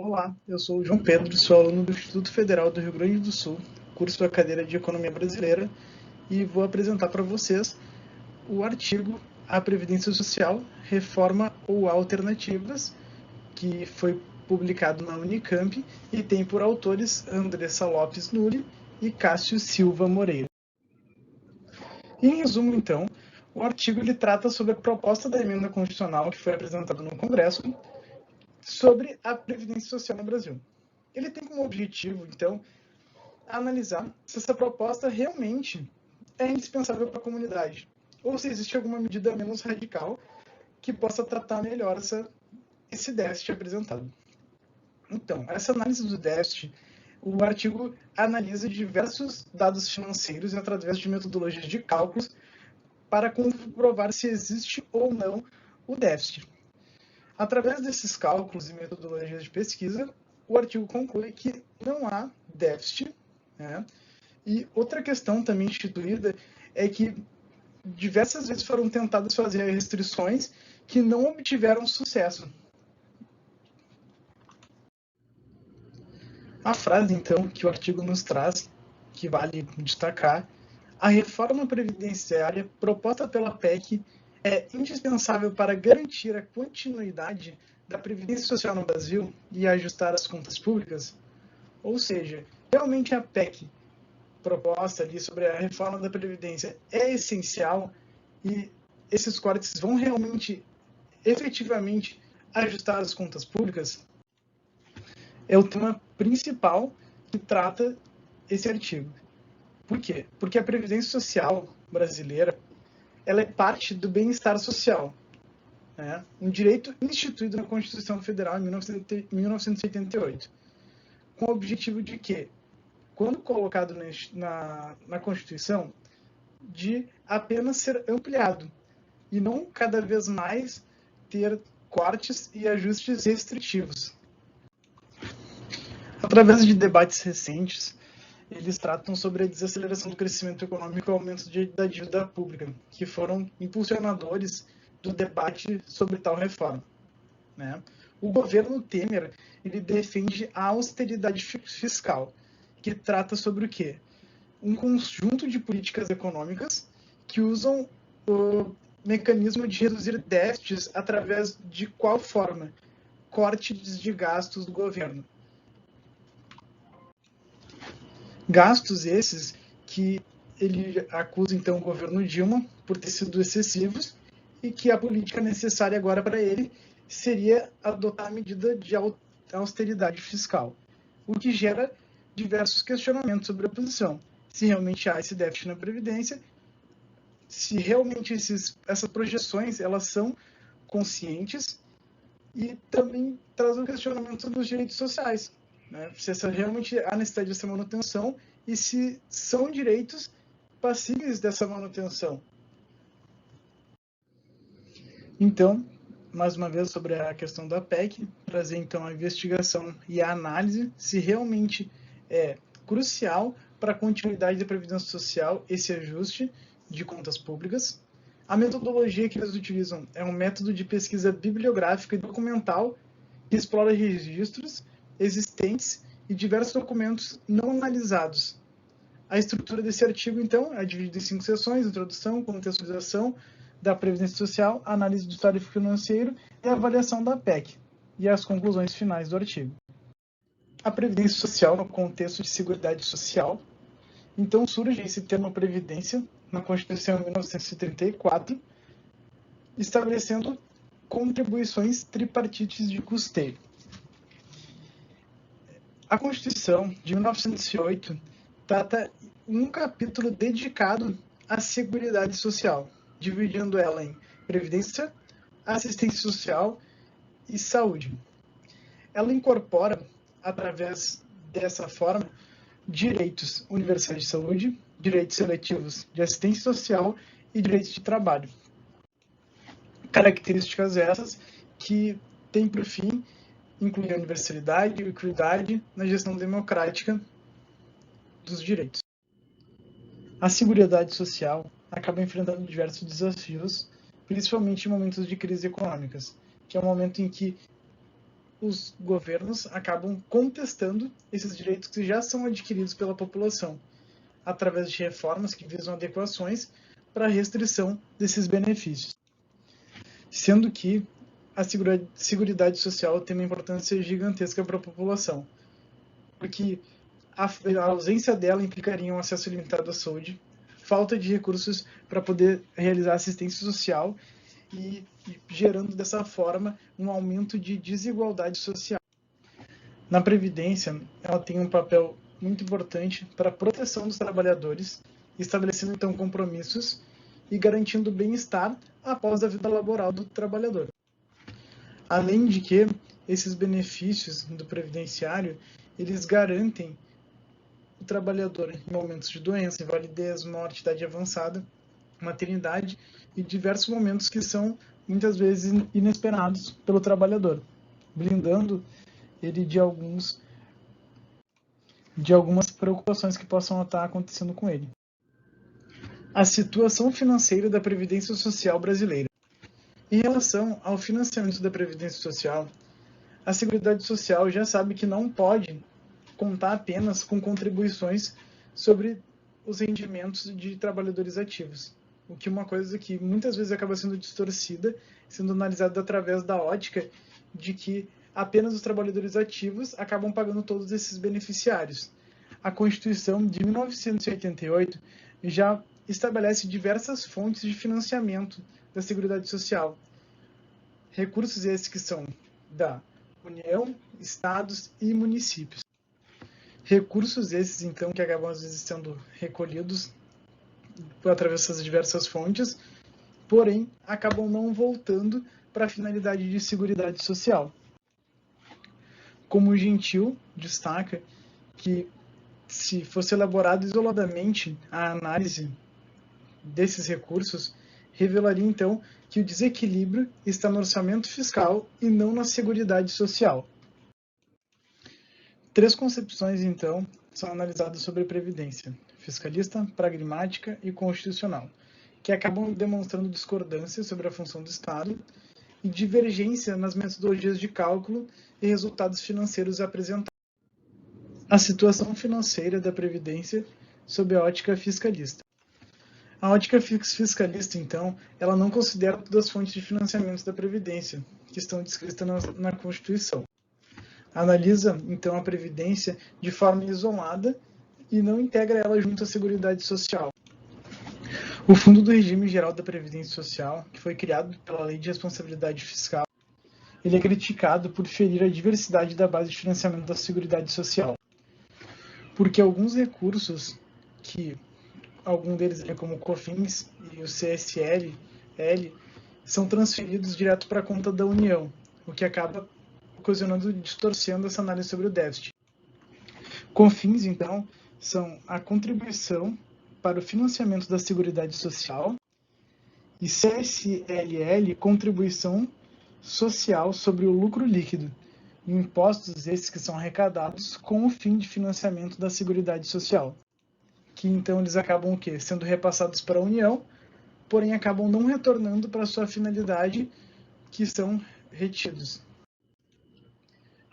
Olá, eu sou o João Pedro, sou aluno do Instituto Federal do Rio Grande do Sul, curso da cadeira de Economia Brasileira, e vou apresentar para vocês o artigo A Previdência Social, Reforma ou Alternativas, que foi publicado na Unicamp e tem por autores Andressa Lopes Nuri e Cássio Silva Moreira. Em resumo, então, o artigo ele trata sobre a proposta da emenda constitucional que foi apresentada no Congresso sobre a Previdência Social no Brasil. Ele tem como objetivo, então, analisar se essa proposta realmente é indispensável para a comunidade, ou se existe alguma medida menos radical que possa tratar melhor esse déficit apresentado. Então, essa análise do déficit, o artigo analisa diversos dados financeiros através de metodologias de cálculos para comprovar se existe ou não o déficit. Através desses cálculos e metodologias de pesquisa, o artigo conclui que não há déficit, né? E outra questão também instituída é que diversas vezes foram tentadas fazer restrições que não obtiveram sucesso. A frase, então, que o artigo nos traz, que vale destacar, a reforma previdenciária proposta pela PEC é indispensável para garantir a continuidade da Previdência Social no Brasil e ajustar as contas públicas? Ou seja, realmente a PEC proposta ali sobre a reforma da Previdência é essencial e esses cortes vão realmente, efetivamente, ajustar as contas públicas? É o tema principal que trata esse artigo. Por quê? Porque a Previdência Social brasileira ela é parte do bem-estar social, né? Um direito instituído na Constituição Federal em 1988, com o objetivo de que, quando colocado na Constituição, de apenas ser ampliado e não cada vez mais ter cortes e ajustes restritivos. Através de debates recentes, eles tratam sobre a desaceleração do crescimento econômico e o aumento da dívida pública, que foram impulsionadores do debate sobre tal reforma, né? O governo Temer ele defende a austeridade fiscal, que trata sobre o quê? Um conjunto de políticas econômicas que usam o mecanismo de reduzir déficits através de qual forma? Cortes de gastos do governo. Gastos esses que ele acusa então o governo Dilma por ter sido excessivos e que a política necessária agora para ele seria adotar a medida de austeridade fiscal, o que gera diversos questionamentos sobre a posição. Se realmente há esse déficit na Previdência, se realmente essas projeções elas são conscientes e também traz um questionamento sobre os direitos sociais, né? Se essa realmente há necessidade dessa manutenção e se são direitos passíveis dessa manutenção. Então, mais uma vez sobre a questão da PEC, trazer então a investigação e a análise se realmente é crucial para a continuidade da Previdência Social esse ajuste de contas públicas. A metodologia que eles utilizam é um método de pesquisa bibliográfica e documental que explora registros existentes e diversos documentos não analisados. A estrutura desse artigo, então, é dividida em 5 seções: introdução, contextualização da Previdência Social, análise do histórico financeiro e avaliação da PEC, e as conclusões finais do artigo. A Previdência Social no contexto de Seguridade Social. Então surge esse termo Previdência na Constituição de 1934, estabelecendo contribuições tripartites de custeio. A Constituição de 1908 trata um capítulo dedicado à Seguridade Social, dividindo ela em Previdência, Assistência Social e Saúde. Ela incorpora, através dessa forma, direitos universais de saúde, direitos seletivos de assistência social e direitos de trabalho. Características essas que têm por fim incluir a universalidade e equidade na gestão democrática dos direitos. A Seguridade Social acaba enfrentando diversos desafios, principalmente em momentos de crise econômicas, que é um momento em que os governos acabam contestando esses direitos que já são adquiridos pela população, através de reformas que visam adequações para a restrição desses benefícios. Sendo que a Seguridade Social tem uma importância gigantesca para a população, porque a ausência dela implicaria um acesso limitado à saúde, falta de recursos para poder realizar assistência social e gerando dessa forma um aumento de desigualdade social. Na Previdência, ela tem um papel muito importante para a proteção dos trabalhadores, estabelecendo então compromissos e garantindo o bem-estar após a vida laboral do trabalhador. Além de que esses benefícios do previdenciário, eles garantem o trabalhador em momentos de doença, invalidez, morte, idade avançada, maternidade e diversos momentos que são muitas vezes inesperados pelo trabalhador, blindando ele de algumas preocupações que possam estar acontecendo com ele. A situação financeira da Previdência Social brasileira. Em relação ao financiamento da Previdência Social, a Seguridade Social já sabe que não pode contar apenas com contribuições sobre os rendimentos de trabalhadores ativos, o que é uma coisa que muitas vezes acaba sendo distorcida, sendo analisada através da ótica de que apenas os trabalhadores ativos acabam pagando todos esses beneficiários. A Constituição de 1988 já estabelece diversas fontes de financiamento da Seguridade Social. Recursos esses que são da União, Estados e municípios. Recursos esses, então, que acabam às vezes sendo recolhidos através dessas diversas fontes, porém, acabam não voltando para a finalidade de Seguridade Social. Como o Gentil destaca que, se fosse elaborado isoladamente a análise desses recursos, revelaria, então, que o desequilíbrio está no orçamento fiscal e não na Seguridade Social. 3 concepções, então, são analisadas sobre a Previdência: fiscalista, pragmática e constitucional, que acabam demonstrando discordância sobre a função do Estado e divergência nas metodologias de cálculo e resultados financeiros apresentados. A situação financeira da Previdência sob a ótica fiscalista. A ótica fiscalista, então, ela não considera todas as fontes de financiamento da Previdência, que estão descritas na Constituição. Analisa, então, a Previdência de forma isolada e não integra ela junto à Seguridade Social. O Fundo do Regime Geral da Previdência Social, que foi criado pela Lei de Responsabilidade Fiscal, ele é criticado por ferir a diversidade da base de financiamento da Seguridade Social, porque alguns recursos, que algum deles é como o COFINS e o CSL, são transferidos direto para a conta da União, o que acaba ocasionando, distorcendo essa análise sobre o déficit. COFINS, então, são a contribuição para o financiamento da Seguridade Social, e CSLL, contribuição social sobre o lucro líquido, impostos esses que são arrecadados com o fim de financiamento da Seguridade Social, que então eles acabam o quê? Sendo repassados para a União, porém acabam não retornando para a sua finalidade, que são retidos.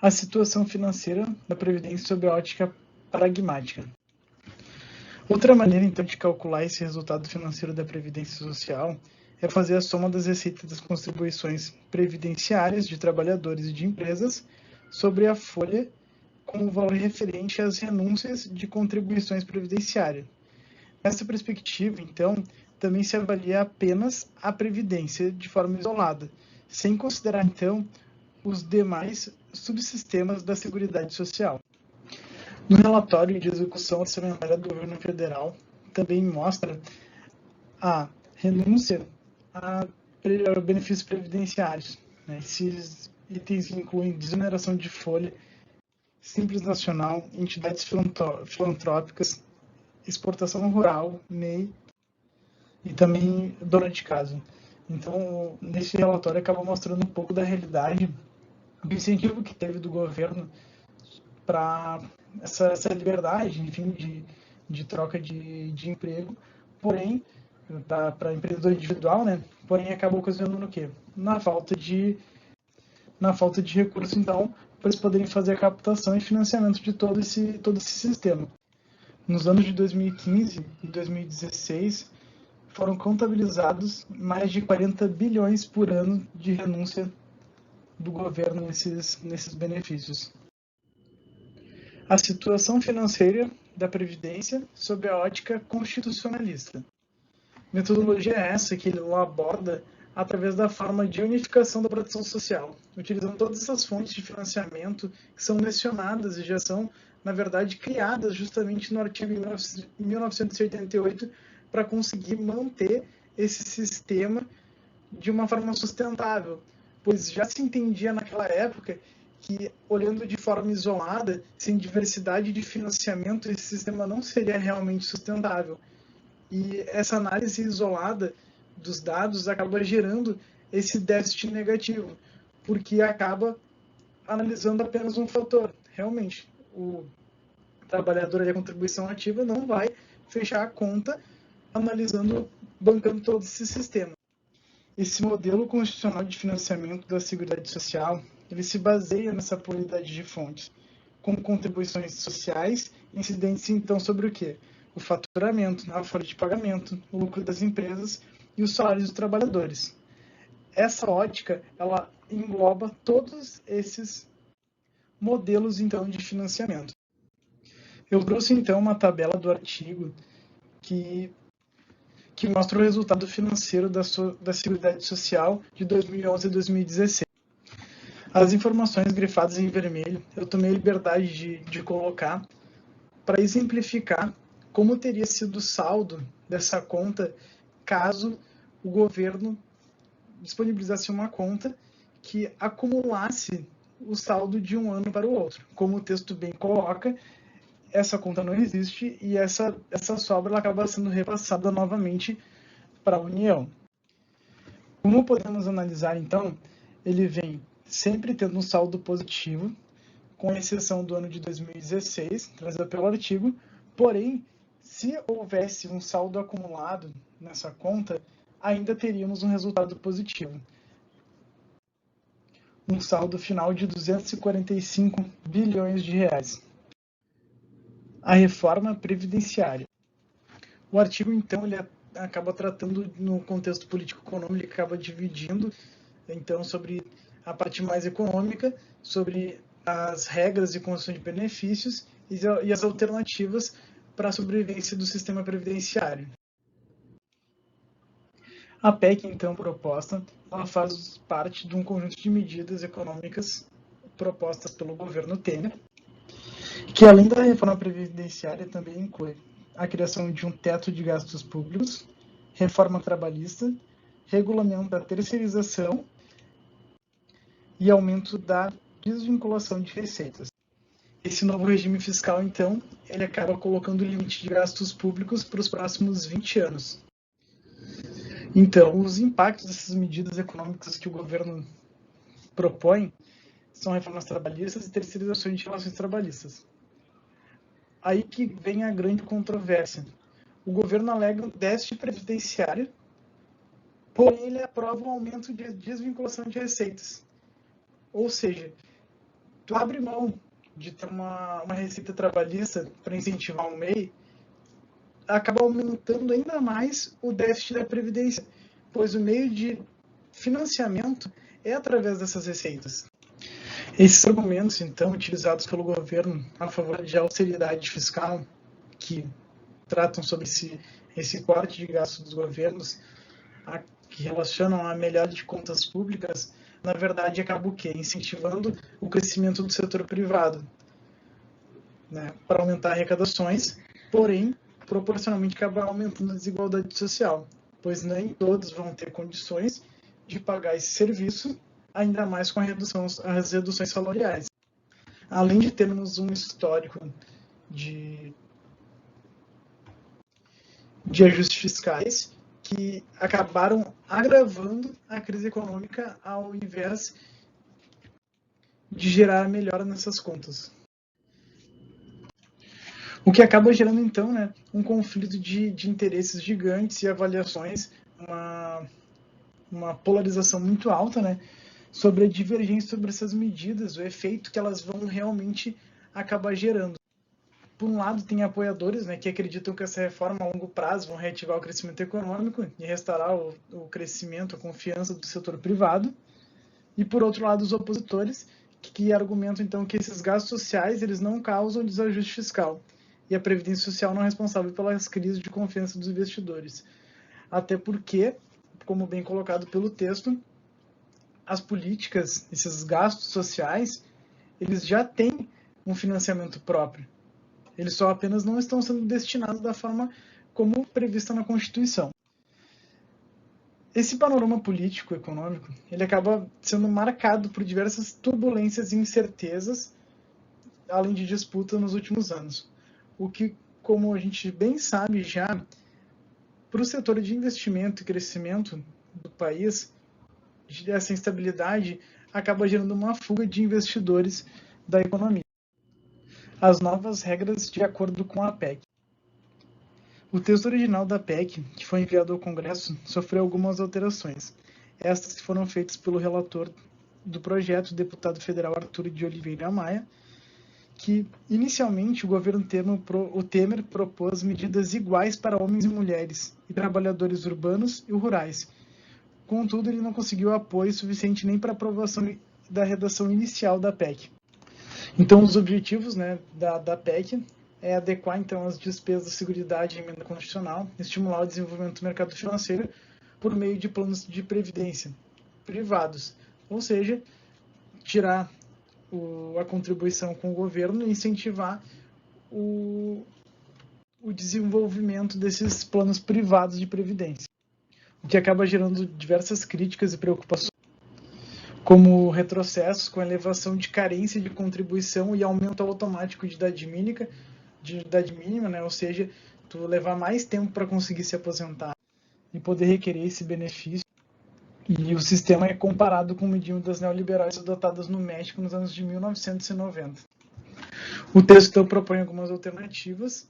A situação financeira da Previdência sob a ótica pragmática. Outra maneira, então, de calcular esse resultado financeiro da Previdência Social é fazer a soma das receitas das contribuições previdenciárias de trabalhadores e de empresas sobre a folha com o valor referente às renúncias de contribuições previdenciárias. Nessa perspectiva, então, também se avalia apenas a Previdência de forma isolada, sem considerar, então, os demais subsistemas da Seguridade Social. No relatório de execução orçamentária do governo federal, também mostra a renúncia a benefícios previdenciários. Esses itens incluem desoneração de folha, Simples Nacional, entidades filantrópicas, exportação rural, MEI e também dona de casa. Então, nesse relatório acaba mostrando um pouco da realidade do incentivo que teve do governo para essa liberdade, enfim, de troca de emprego, porém, para empreendedor individual, né? Porém, acabou ocasionando no quê? Na falta de na falta de recursos, então, para eles poderem fazer a captação e financiamento de todo esse sistema. Nos anos de 2015 e 2016, foram contabilizados mais de 40 bilhões por ano de renúncia do governo nesses benefícios. A situação financeira da Previdência sob a ótica constitucionalista. Metodologia é essa que ele aborda através da forma de unificação da proteção social, utilizando todas essas fontes de financiamento que são mencionadas e já são, na verdade, criadas justamente no artigo 1988 para conseguir manter esse sistema de uma forma sustentável, pois já se entendia naquela época que, olhando de forma isolada, sem diversidade de financiamento, esse sistema não seria realmente sustentável. E essa análise isolada dos dados acaba gerando esse déficit negativo, porque acaba analisando apenas um fator. Realmente, o trabalhador da contribuição ativa não vai fechar a conta bancando todo esse sistema. Esse modelo constitucional de financiamento da Seguridade Social, ele se baseia nessa pluralidade de fontes, com contribuições sociais incidentes então sobre o quê? O faturamento, a folha de pagamento, o lucro das empresas e os salários dos trabalhadores. Essa ótica, ela engloba todos esses modelos então de financiamento. Eu trouxe então uma tabela do artigo que mostra o resultado financeiro da Seguridade Social de 2011 a 2016. As informações grifadas em vermelho, eu tomei a liberdade de colocar para exemplificar como teria sido o saldo dessa conta caso o governo disponibilizasse uma conta que acumulasse o saldo de um ano para o outro. Como o texto bem coloca, essa conta não existe e essa sobra ela acaba sendo repassada novamente para a União. Como podemos analisar, então, ele vem sempre tendo um saldo positivo, com exceção do ano de 2016, trazido pelo artigo, porém, se houvesse um saldo acumulado nessa conta, ainda teríamos um resultado positivo. Um saldo final de 245 bilhões de reais. A reforma previdenciária. O artigo, então, ele acaba tratando no contexto político-econômico, ele acaba dividindo, então, sobre a parte mais econômica, sobre as regras e concessão de benefícios e as alternativas para a sobrevivência do sistema previdenciário. A PEC, então, proposta, ela faz parte de um conjunto de medidas econômicas propostas pelo governo Temer, que além da reforma previdenciária também inclui a criação de um teto de gastos públicos, reforma trabalhista, regulamento da terceirização e aumento da desvinculação de receitas. Esse novo regime fiscal, então, ele acaba colocando o limite de gastos públicos para os próximos 20 anos. Então, os impactos dessas medidas econômicas que o governo propõe são reformas trabalhistas e terceirizações de relações trabalhistas. Aí que vem a grande controvérsia. O governo alega um déficit previdenciário, porém ele aprova um aumento de desvinculação de receitas. Ou seja, tu abre mão de ter uma receita trabalhista para incentivar o MEI, acaba aumentando ainda mais o déficit da Previdência, pois o meio de financiamento é através dessas receitas. Esses argumentos, então, utilizados pelo governo a favor de austeridade fiscal, que tratam sobre esse corte de gastos dos governos, que relacionam a melhora de contas públicas, na verdade, acaba o quê? Incentivando o crescimento do setor privado, né, para aumentar arrecadações, porém, proporcionalmente acaba aumentando a desigualdade social, pois nem todos vão ter condições de pagar esse serviço, ainda mais com as reduções salariais. Além de termos um histórico de ajustes fiscais que acabaram agravando a crise econômica ao invés de gerar melhora nessas contas. O que acaba gerando, então, né, um conflito de interesses gigantes e avaliações, uma polarização muito alta, né, sobre a divergência sobre essas medidas, o efeito que elas vão realmente acabar gerando. Por um lado, tem apoiadores, né, que acreditam que essa reforma a longo prazo vão reativar o crescimento econômico e restaurar o crescimento, a confiança do setor privado. E, por outro lado, os opositores, que argumentam, então, que esses gastos sociais eles não causam desajuste fiscal e a Previdência Social não é responsável pelas crises de confiança dos investidores. Até porque, como bem colocado pelo texto, as políticas, esses gastos sociais, eles já têm um financiamento próprio. Eles só apenas não estão sendo destinados da forma como prevista na Constituição. Esse panorama político-econômico, ele acaba sendo marcado por diversas turbulências e incertezas, além de disputa nos últimos anos. O que, como a gente bem sabe já, para o setor de investimento e crescimento do país, essa instabilidade acaba gerando uma fuga de investidores da economia. As novas regras de acordo com a PEC. O texto original da PEC, que foi enviado ao Congresso, sofreu algumas alterações. Estas foram feitas pelo relator do projeto, o deputado federal Arthur de Oliveira Maia, que inicialmente o governo Temer propôs medidas iguais para homens e mulheres, e trabalhadores urbanos e rurais. Contudo, ele não conseguiu apoio suficiente nem para aprovação da redação inicial da PEC. Então, os objetivos, né, da PEC é adequar então as despesas da Seguridade e emenda constitucional, estimular o desenvolvimento do mercado financeiro por meio de planos de previdência privados, ou seja, tirar a contribuição com o governo e incentivar o desenvolvimento desses planos privados de previdência, o que acaba gerando diversas críticas e preocupações, como retrocessos com elevação de carência de contribuição e aumento automático de idade mínima, né? Ou seja, tu levar mais tempo para conseguir se aposentar e poder requerer esse benefício. E o sistema é comparado com medidas neoliberais adotadas no México nos anos de 1990. O texto então propõe algumas alternativas,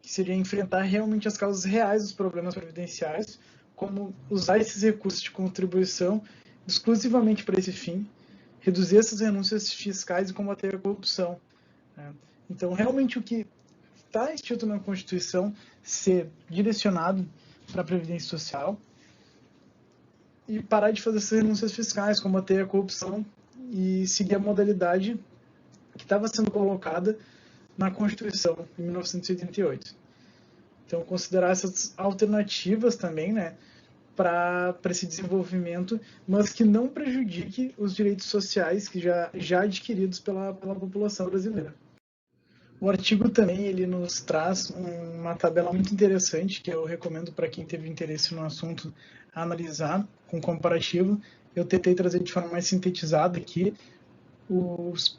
que seria enfrentar realmente as causas reais dos problemas previdenciários, como usar esses recursos de contribuição exclusivamente para esse fim, reduzir essas renúncias fiscais e combater a corrupção. Então, realmente, o que está escrito na Constituição ser direcionado para a Previdência Social e parar de fazer essas renúncias fiscais, combater a corrupção e seguir a modalidade que estava sendo colocada na Constituição, em 1988. Então, considerar essas alternativas também, né, para esse desenvolvimento, mas que não prejudique os direitos sociais que já adquiridos pela população brasileira. O artigo também ele nos traz uma tabela muito interessante, que eu recomendo para quem teve interesse no assunto analisar com comparativo. Eu tentei trazer de forma mais sintetizada aqui os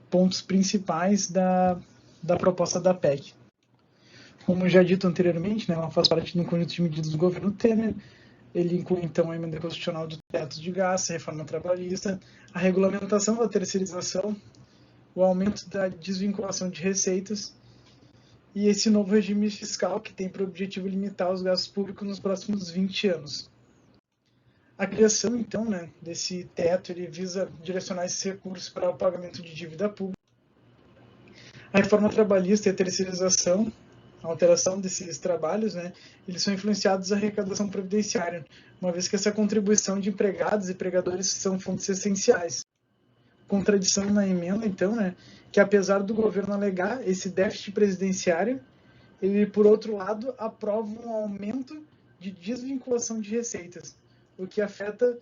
pontos principais da proposta da PEC. Como já dito anteriormente, né, ela faz parte de um conjunto de medidas do governo Temer. Ele inclui, então, a emenda constitucional do teto de gastos, a reforma trabalhista, a regulamentação da terceirização, o aumento da desvinculação de receitas e esse novo regime fiscal que tem por objetivo limitar os gastos públicos nos próximos 20 anos. A criação, então, né, desse teto ele visa direcionar esses recursos para o pagamento de dívida pública. A reforma trabalhista e a terceirização, a alteração desses trabalhos, né, eles são influenciados da arrecadação previdenciária, uma vez que essa contribuição de empregados e empregadores são fontes essenciais. Contradição na emenda, então, né, que apesar do governo alegar esse déficit previdenciário, ele, por outro lado, aprova um aumento de desvinculação de receitas, o que afeta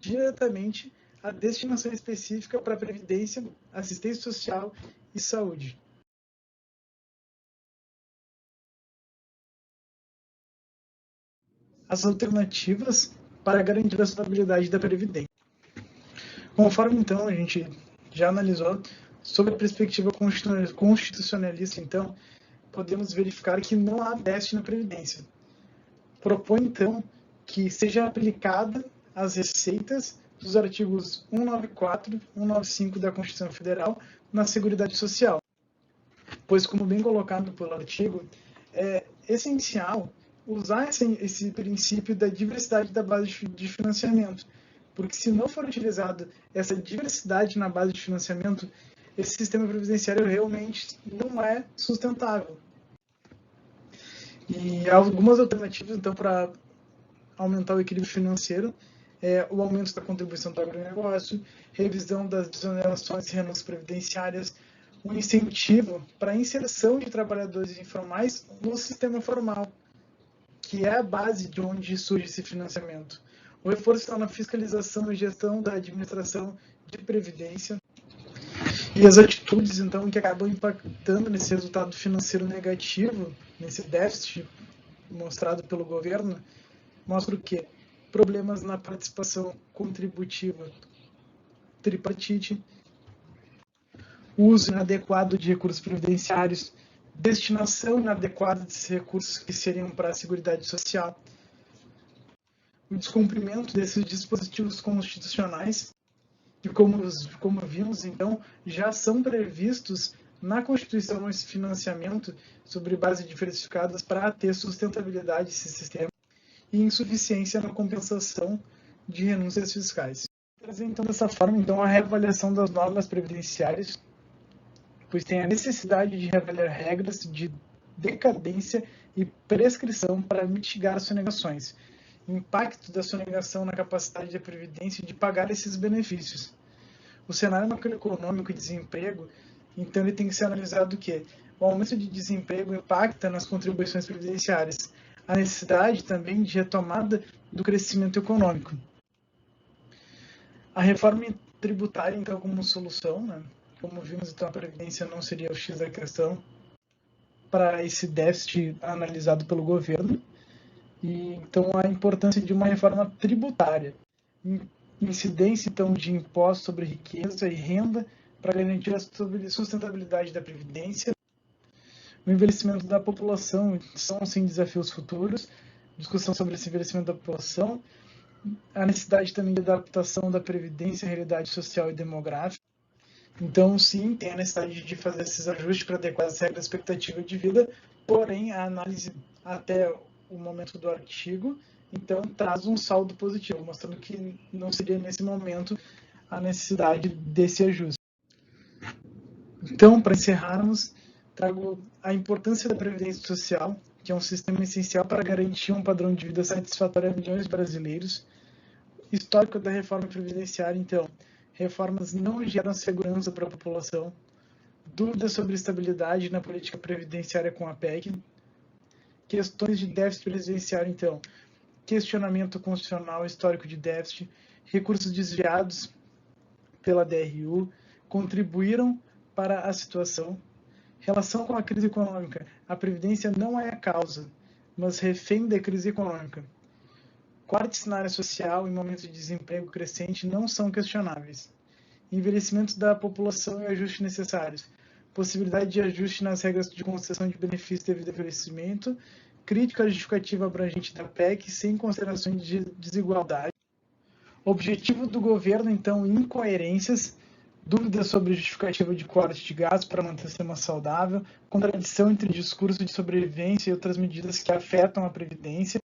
diretamente a destinação específica para previdência, assistência social e saúde. As alternativas para garantir a estabilidade da Previdência. Conforme, então, a gente já analisou, sobre a perspectiva constitucionalista, então, podemos verificar que não há déficit na Previdência. Propõe, então, que seja aplicada as receitas dos artigos 194 e 195 da Constituição Federal na Seguridade Social, pois, como bem colocado pelo artigo, é essencial usar esse princípio da diversidade da base de financiamento, porque se não for utilizado essa diversidade na base de financiamento, esse sistema previdenciário realmente não é sustentável. E algumas alternativas, então, para aumentar o equilíbrio financeiro é o aumento da contribuição do agronegócio, revisão das desonerações e renúncias previdenciárias, um incentivo para a inserção de trabalhadores informais no sistema formal, que é a base de onde surge esse financiamento. O reforço na fiscalização e gestão da administração de previdência e as atitudes, então, que acabam impactando nesse resultado financeiro negativo, nesse déficit mostrado pelo governo, mostra o quê? Problemas na participação contributiva tripartite, uso inadequado de recursos previdenciários, destinação inadequada desses recursos que seriam para a Seguridade Social, o descumprimento desses dispositivos constitucionais, que, como vimos, então, já são previstos na Constituição esse financiamento sobre bases diversificadas para ter sustentabilidade desse sistema e insuficiência na compensação de renúncias fiscais. Trazer, então, dessa forma, então, a reavaliação das normas previdenciárias, pois tem a necessidade de reavaliar regras de decadência e prescrição para mitigar as sonegações, impacto da sonegação na capacidade da Previdência de pagar esses benefícios. O cenário macroeconômico e desemprego, então, ele tem que ser analisado o quê? O aumento de desemprego impacta nas contribuições previdenciárias, a necessidade também de retomada do crescimento econômico. A reforma tributária, então, como solução, né? Como vimos, então, a Previdência não seria o X da questão para esse déficit analisado pelo governo. E, então, a importância de uma reforma tributária. Incidência, então, de impostos sobre riqueza e renda para garantir a sustentabilidade da Previdência. O envelhecimento da população são, sim, desafios futuros. Discussão sobre esse envelhecimento da população. A necessidade também de adaptação da Previdência à realidade social e demográfica. Então, sim, tem a necessidade de fazer esses ajustes para adequar as regras à expectativa de vida, porém, a análise até o momento do artigo, então, traz um saldo positivo, mostrando que não seria, nesse momento, a necessidade desse ajuste. Então, para encerrarmos, trago a importância da Previdência Social, que é um sistema essencial para garantir um padrão de vida satisfatório a milhões de brasileiros. Histórico da reforma previdenciária, então, reformas não geram segurança para a população, dúvidas sobre estabilidade na política previdenciária com a PEC, questões de déficit previdenciário, então, questionamento constitucional histórico de déficit, recursos desviados pela DRU, contribuíram para a situação. Relação com a crise econômica, a Previdência não é a causa, mas refém da crise econômica. Cortes na área social em momentos de desemprego crescente não são questionáveis. Envelhecimento da população e ajustes necessários. Possibilidade de ajuste nas regras de concessão de benefícios devido ao envelhecimento. Crítica justificativa abrangente da PEC sem considerações de desigualdade. Objetivo do governo, então, incoerências. Dúvidas sobre justificativa de corte de gastos para manter o sistema saudável. Contradição entre discurso de sobrevivência e outras medidas que afetam a Previdência.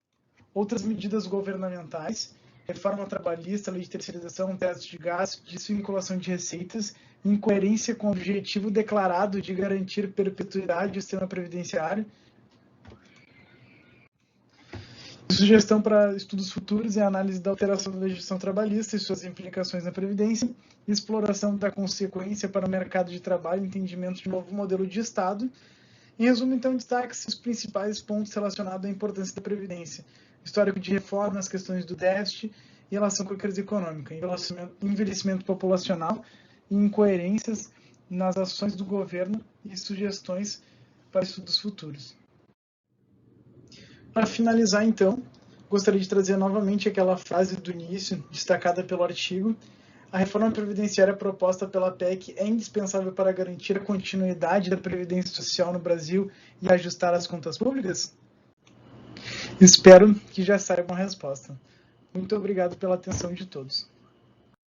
Outras medidas governamentais, reforma trabalhista, lei de terceirização, teto de gastos, desvinculação de receitas, incoerência com o objetivo declarado de garantir perpetuidade do sistema previdenciário. Sugestão para estudos futuros e análise da alteração da legislação trabalhista e suas implicações na Previdência, exploração da consequência para o mercado de trabalho e entendimento de novo modelo de Estado. Em resumo, então, destaque-se os principais pontos relacionados à importância da Previdência. Histórico de reforma nas questões do déficit e relação com a crise econômica, envelhecimento populacional e incoerências nas ações do governo e sugestões para estudos futuros. Para finalizar, então, gostaria de trazer novamente aquela frase do início, destacada pelo artigo. A reforma previdenciária proposta pela PEC é indispensável para garantir a continuidade da Previdência Social no Brasil e ajustar as contas públicas? Espero que já saibam a resposta. Muito obrigado pela atenção de todos.